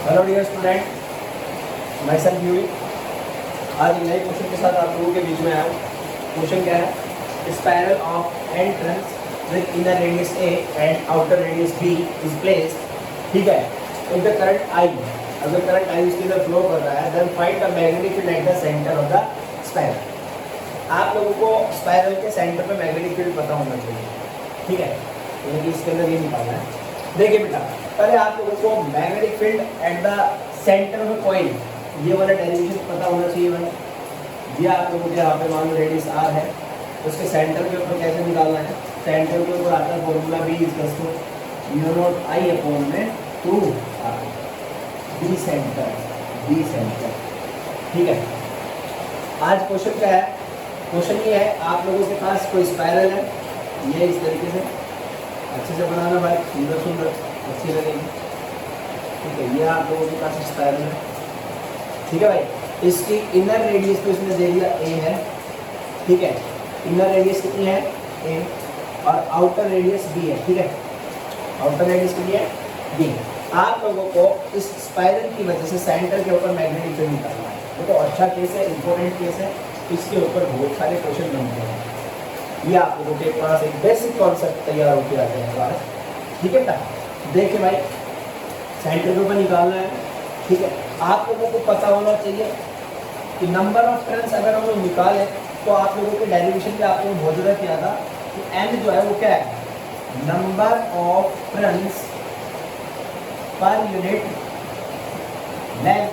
Hello dear student, myself Yuvi. आज एक नए क्वेश्चन के साथ आप लोगों के बीच में आया हूँ। क्वेश्चन क्या है? Spiral of entrance with inner radius A and outer radius B is placed. ठीक है, इफ द करंट आई, अगर करंट आई इसके अंदर फ्लो कर रहा है, then find the magnetic field at the centre of the spiral. आप लोगों को स्पाइरल के सेंटर पे मैग्नेटिक फील्ड पता होना चाहिए। ठीक है, यानी कि इसके अंदर ये निकालना है। देखिए बेटा, पहले आप लोगों को magnetic field at the centre of coil, ये वाला डेरिवेशन पता होना चाहिए भाई। ये आप लोगों के यहाँ पे मान लो रेडियस आर है, उसके सेंटर के ऊपर कैसे निकालना है? सेंटर के ऊपर आता है formula B equals to mu naught I upon में 2 आर, बी सेंटर, बी सेंटर। ठीक है, आज क्वेश्चन क्या है? क्वेश्चन ये है, आप लोगों के पास कोई स्पाइरल है, ये इस तरीके से अच्छे से बनाना भाई, सुंदर सुंदर अच्छी लगेगी। ठीक है, ये आप लोगों के पास स्पाइरल है। ठीक है भाई, इसकी इनर रेडियस तो इसने दे दिया ए है। ठीक है, इनर रेडियस कितनी है? ए, और आउटर रेडियस बी है। ठीक है, आउटर रेडियस कितनी है? बी। आप लोगों को इस स्पाइरल की वजह से सेंटर के ऊपर मैग्नेटिक फील्ड निकालना है। तो अच्छा केस है, इंपॉर्टेंट केस है, इसके ऊपर बहुत सारे क्वेश्चन बनते हैं। ये आप लोगों के पास एक बेसिक कॉन्सेप्ट तैयार होकर आते हैं पास। ठीक है ना, देखिए भाई, सेंटर के ऊपर निकालना है। ठीक है, आप लोगों को पता होना चाहिए कि नंबर ऑफ टर्न्स अगर हम लोग निकालें तो आप लोगों के डेरिवेशन पे आप लोगों ने बहुत ज़्यादा किया था कि एन जो है वो क्या है? Number of turns per unit length,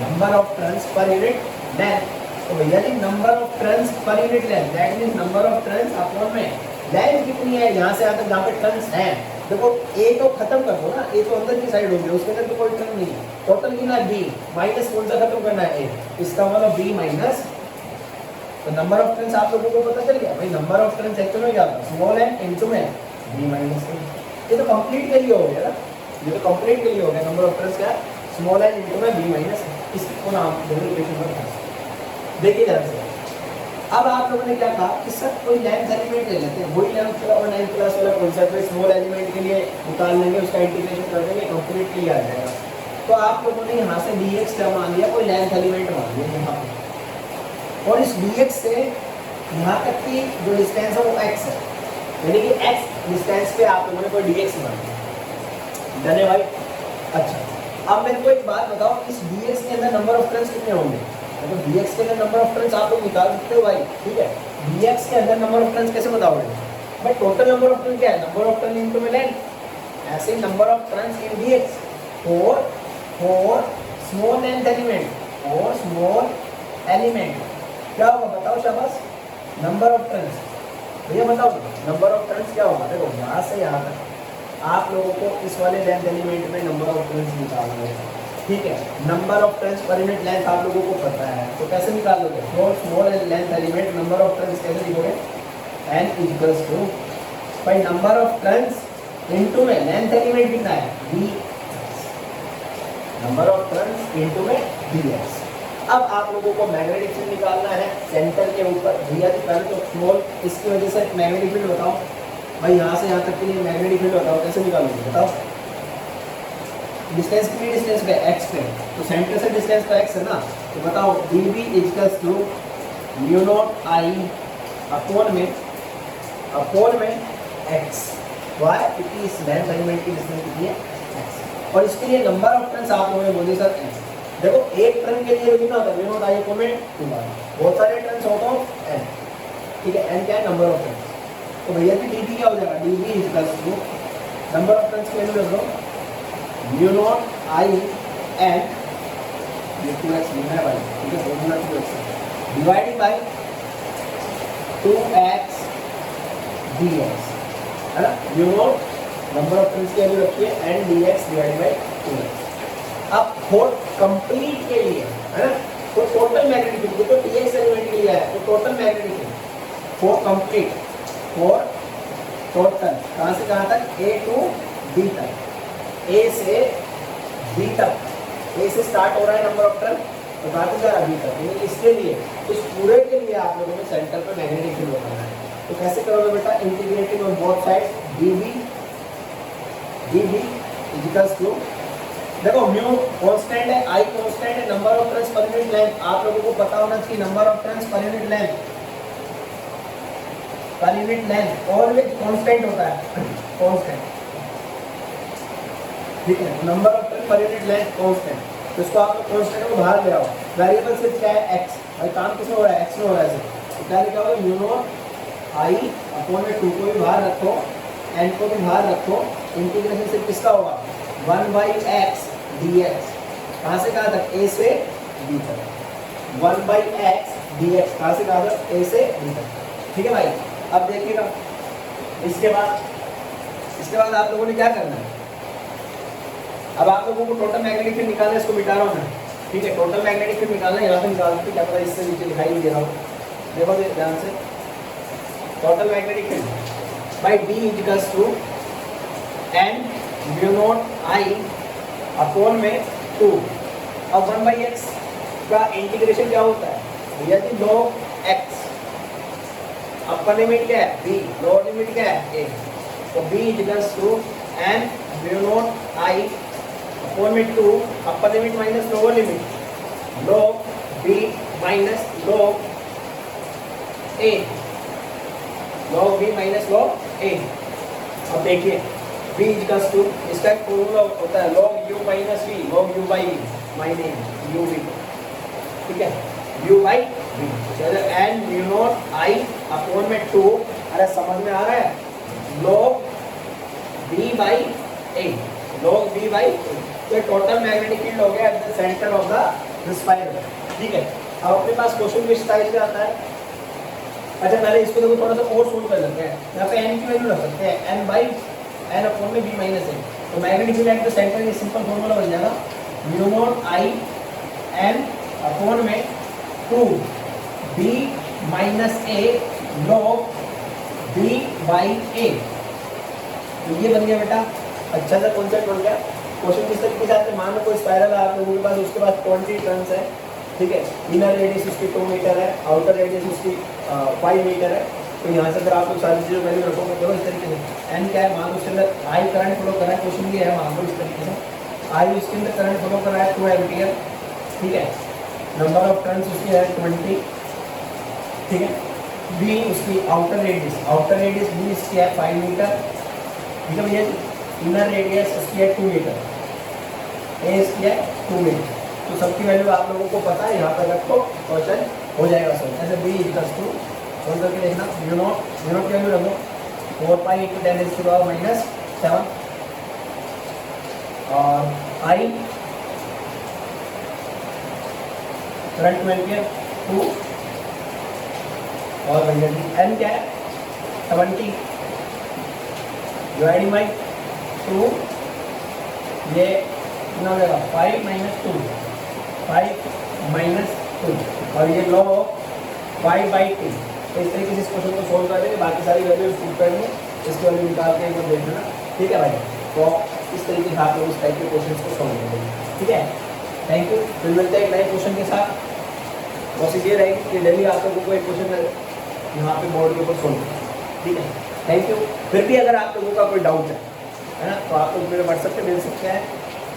number of turns per unit length. तो भैया जी, number of turns per unit length, that means number of turns upon में लेंथ कितनी है यहाँ से यहाँ तक जहाँ पे टर्न्स हैं। देखो ए तो खत्म कर दो ना, ए तो अंदर की साइड होगी, उसके अंदर तो कोई टर्न नहीं है। टोटल कितना है? बी माइनस कौन सा खत्म करना है? ए, इसका मतलब बी माइनस। तो नंबर ऑफ टर्न्स आप लोगों को पता चल गया भाई। नंबर ऑफ टर्न्स एक्चुअल में क्या था? स्मॉल एन इनटू में बी माइनस ए। ये तो कंप्लीट के लिए हो गया ना, ये तो कंप्लीट के लिए हो गया। नंबर ऑफ टर्न्स क्या? स्मॉल एन इनटू में बी माइनस। इसको नाम डेरिवेशन में देखिए ध्यान से। अब आप लोगों ने क्या कहा कि सर कोई लेंथ एलिमेंट ले लेते हैं, वही लेंथ और 9 क्लास वाला कॉन्सेप्ट है। स्मॉल एलिमेंट के लिए निकाल लेंगे, उसका इंटीग्रेशन कर देंगे, कंप्लीट क्लियर आ जाएगा। तो आप लोगों ने यहाँ से dx क्या मान लिया? कोई लेंथ एलिमेंट मान लिया यहाँ पे, और इस dx से यहाँ तक की जो डिस्टेंस है वो x है, यानी कि x डिस्टेंस पे आप लोगों ने कोई dx मान लिया। डन है भाई? अच्छा, अब मेरे को एक बात बताओ, इस dx के अंदर नंबर ऑफ टर्न्स कितने होंगे? तो dx के अंदर नंबर ऑफ टर्न्स आप लोग निकाल सकते हो भाई। ठीक है, dx के अंदर नंबर ऑफ टर्न्स कैसे बताओगे भाई? टोटल नंबर ऑफ टर्न क्या है? नंबर ऑफ टर्न इनटू में लेंथ। ऐसे ही number of turns in dx for small length element, for small element क्या होगा बताओ? शाबाश, नंबर ऑफ टर्न्स। भैया बताओ नंबर ऑफ टर्न्स क्या होगा? देखो यहाँ से यहाँ तक आप लोगों को इस वाले लेंथ एलिमेंट में नंबर ऑफ टर्न्स निकालना है। ठीक है, number of turns per unit length आप लोगों को पता है, तो कैसे निकालोगे? For small length element number of turns कैसे लिखोगे? n इक्वल्स टू भाई नंबर ऑफ टर्न्स इनटू में लेंथ एलिमेंट कितना है? dx, number of turns into में dx। अब आप लोगों को मैग्नेटिक फील्ड निकालना है सेंटर के ऊपर। भैया जी पहले तो स्मॉल, इसकी वजह से मैग्नेटिक फील्ड बताओ भाई, यहाँ से यहाँ तक के लिए मैग्नेटिक फील्ड बताओ, कैसे निकालोगे बताओ? डिस्टेंस कितनी डिस्टेंस पे? x पे, तो सेंटर से डिस्टेंस तो x है ना। तो बताओ dv equals to mu naught I upon में x। वाई? क्योंकि इस लेंथ एलिमेंट की डिस्टेंस कितनी है? x। और इसके लिए नंबर ऑफ टर्न्स आप लोगों ने बोले सर n। देखो एक टर्न के लिए कितना होता है? म्यू नॉट आई अपॉन में 2 बार, बहुत सारे टर्न्स हो तो n। ठीक है, n क्या है? Number of turns. तो भैया जी dv क्या हो जाएगा? dv equals to number of turns की वैल्यू रख दो म्यू नॉट आई एन, ये 2x लिखना है भाई। ठीक है, formula 2x divided by 2x dx है ना। Mu naught number of turns की वैल्यू रखिए N dx divided by 2x। अब फॉर कंप्लीट के लिए है ना, तो टोटल मैग्नेटिक फील्ड तो dx एलिमेंट के लिए है, तो total magnetic field for complete, for total कहाँ से कहाँ तक? a टू b तक, A से B तक। A से स्टार्ट हो रहा है नंबर ऑफ टर्न, तो कहाँ तक जा रहा है? B तक। यानी इसके लिए, इस पूरे के लिए आप लोगों ने सेंटर पर मैग्नेटिक फील्ड बनाना है। तो कैसे करोगे बेटा? Integrating on both side dv equals to देखो म्यू कांस्टेंट है, आई कांस्टेंट है, number of turns per unit length आप लोगों को पता होना चाहिए। Number of turns per unit length, per unit length always constant होता है, कांस्टेंट, ठीक है। Number of turn per unit length constant, तो इसको आप लोग कांस्टेंट को बाहर ले आओ। वेरिएबल सिर्फ क्या है, एक्स। भाई काम किसमें हो रहा है, एक्स में हो रहा है। तो क्या लिखा होगा, म्यू नॉट आई अपॉन में 2 को भी बाहर रखो, एन को भी बाहर रखो, इंटीग्रेशन सिर्फ किसका होगा, 1/x dx। कहाँ से कहाँ तक, a से b तक। 1/x dx कहाँ से कहाँ तक, a से b तक, ठीक है भाई। अब देखिएगा इसके बाद आप लोगों ने क्या करना है, अब आप लोगों को टोटल मैग्नेटिक फील्ड निकालना है, इसको मिटा रहा हूँ मैं, ठीक है। टोटल मैग्नेटिक फील्ड निकालना है, यहाँ से निकाल सकते, क्या पता इससे नीचे दिखाई नहीं दे रहा हूँ, देखो ध्यान से। Total magnetic field by D equals to N mu naught I upon में 2। अब 1/x का इंटीग्रेशन क्या होता है, यदि log x, अपर लिमिट क्या है b, लोअर लिमिट क्या है a, तो b equals to N mu naught I upon में 2, upper limit minus lower limit, log b minus log a, log b minus log a। अब देखिए b equals to, इसका एक फॉर्मूला होता है log u minus v, log u by minus u v, ठीक है, u by v। चलो N mu naught I upon में 2, अरे समझ में आ रहा है, log b by a, log b by a। तो टोटल मैग्नेटिक फील्ड हो गया eight the centre of the spiral, ठीक है। अब अपने पास क्वेश्चन किस टाइप से आता है, अच्छा पहले इसको देखो थोड़ा सा और सोल्व कर लेते हैं। यहाँ पे n की वैल्यू रख सकते हैं, n बाई n अपॉन में b माइनस a। तो magnetic field at the centre, ये सिंपल फॉर्मूला बन जाएगा, म्यू नॉट आई n अपॉन में 2 b minus a log b by a। तो ये बन गया बेटा, अच्छा सा कॉन्सेप्ट बन गया। क्वेश्चन किस तरीके से आते हैं, मान लो कोई स्पाइरल है आप लोगों के पास, उसके पास 20 टर्न्स है, ठीक है। इनर रेडियस उसकी 2 मीटर है, आउटर रेडियस उसकी 5 मीटर है। तो यहाँ से अगर आप लोग सारी चीज़ों वैल्यू रखोगे, देखो इस तरीके से एन क्या है, मान लो उसके अंदर आई करंट फ्लो कर रहा है, क्वेश्चन ये है, मान लो इस तरीके से आई उसके अंदर करंट फ्लो कर रहा है 2 एम्पियर, ठीक है। नंबर ऑफ टर्न्स उसकी है 20, ठीक है। बी उसकी आउटर रेडियस बी इसकी है 5 मीटर, ठीक है भैया। इनर रेडियस इसकी है 2 मीटर, ए इसकी है 2 मीटर। तो सबकी वैल्यू आप लोगों को पता है, यहाँ पर रखो क्वेश्चन हो जाएगा सर। ऐसे बी इक्वल्स टू फोन करके देखना, म्यू नॉट की वैल्यू रखो 4 पाई इंटू 10⁻⁻⁷ और आई करंट 2 एम्पियर 2 और भैया एन क्या है 70 डिवाइडिंग बाई 2, ये कितना हो जाएगा 5 माइनस 2 और ये लॉ 5/2। तो इस तरीके से इस क्वेश्चन को सोल्व कर देंगे, बाकी सारी वैल्यू पुट करेंगे, इसकी वैल्यू निकाल के एक बार देख लेना, ठीक है भाई। तो इस तरीके से आप लोग इस टाइप के क्वेश्चन को सोल्व करेंगे, ठीक है। थैंक यू, फिर मिलते हैं एक नए क्वेश्चन के साथ। कोशिश ये रहेगी कि डेली आप लोगों को एक क्वेश्चन यहाँ पे बोर्ड के ऊपर सोल्व करें, ठीक है। Thank you. फिर भी अगर आप लोगों का कोई डाउट है ना, तो आप लोग मेरे व्हाट्सएप पे मिल सकते हैं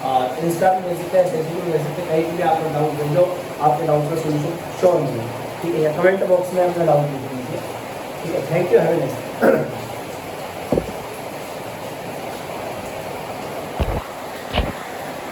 और इंस्टा पे मिल सकते हैं, फेसबुक पे मिल सकते हैं, कहीं भी आप लोग डाउट भेजो, आपके डाउट का सोल्यूशन श्योर मिलेगा, ठीक है। या कमेंट बॉक्स में अपना डाउट लिख दीजिए, ठीक है। Thank you, have a nice day.